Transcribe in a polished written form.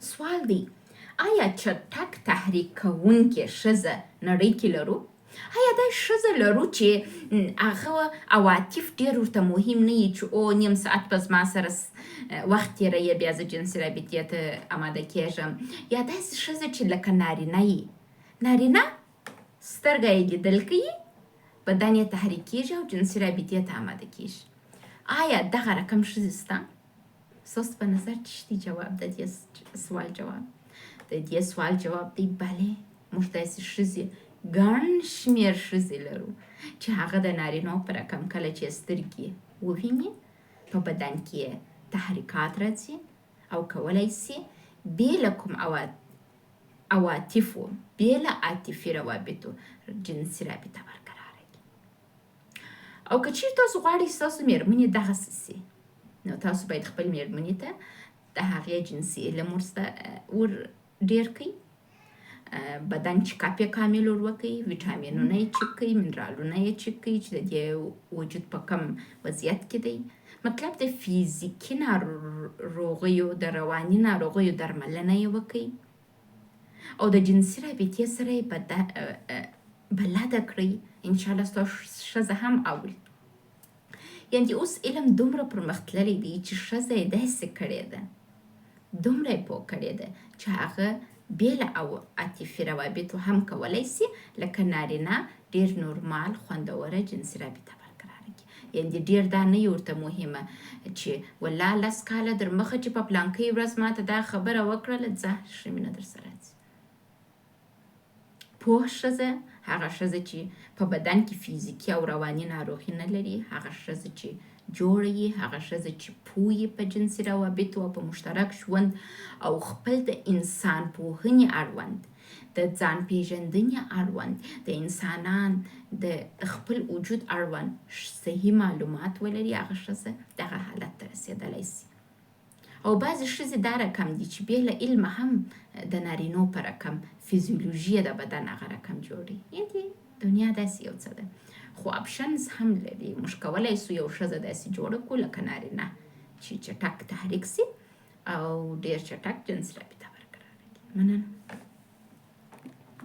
سوال دی آیا چټک تحریک کوونکې ښځه نړۍ کې لرو؟ آیا دا ښځه لرو چې هغه عواطف ډېر ورته مهم نه وي چې او نیم ساعت به زما سره وخت تېروي بیا زه جنسي رابطې ته اماده کېږم، یا داسې ښځه چې لکه نارینه یي، نارینه سترګه یې لیدل کوي، بدن یې تحریک کېږي او جنسي رابطې ته اماده کېږي. آیا دغه رقم ښځې شته؟ ستاسو په نظر چې شته جواب د دې سوال جواب د دې سوال جواب دی بلې. موږ داسې ښځې ګڼ شمېر ښځې لرو چې هغه د نارینو په رقم کله چې سترګې وویني په بدن کې تحریکات راځي او کولی سي بې له کوم عواطفو بې له عاطفي روابطو جنسي رابطه برقراره کړي. او که چیرې تاسو غواړئ ستاسو مېرمنې دغسې سي، نو تاسو باید خپل مېرمنې ته د هغې جنسي علم ور ډېر کړئ، بدن چیکاپ یې کامل ور وکړئ، ویټامینونه یې چیک کړئ، منرالونه یې چیک کړئ چې د دې وجود په کم وضعیت کې دی. مطلب د فیزیکي ناروغیو د رواني ناروغیو درملنه یې وکړئ او د جنسي رابطې سره یې بلده کړئ. انشاءالله ستاسو ښځه هم اوري. یعنې اوس علم دومره پرمختللی دی چې ښځه یې داسې کړې ده، دومره یې پوه کړې ده چې هغه بې له عاطفي روابطو هم کولی سي لکه نارینه ډېر نورمال خوندوره جنسي رابطه برقراره کړي. یعنې ډېر دا نه یې ورته مهمه چې والله 10 کاله در مخه چې په پلانکۍ ورځ ماته دا خبره وکړله ځه ښه مینه در سره ځي. پوه ښځه هغه ښځه چې په بدن کې فیزیکي او رواني ناروغي نه لري، هغه ښځه چې جوړه یي، هغه ښځه چې پوه یي په جنسي روابطو او په مشترک ژوند او خپل د انسان پوهنې اړوند، د ځان پیژندنې اړوند، د انسانان د خپل وجود اړوند صحیح معلومات ولري، هغه ښځه دغه حالت ته رسېدلی سي. او بعضې ښځې دا رقم دي چې بې له علمه هم د نارینو په رقم فیزیولوژي د بدن هغه رقم جوړي. یعنې دنیا داسې یو څه ده، خو اپشنز هم لري. موږ کولی سو یو ښځه داسې جوړه کړو لکه نارینه چې چټک تحریک سي او ډېر چټک جنس رابطه برقراره کړي. مننه.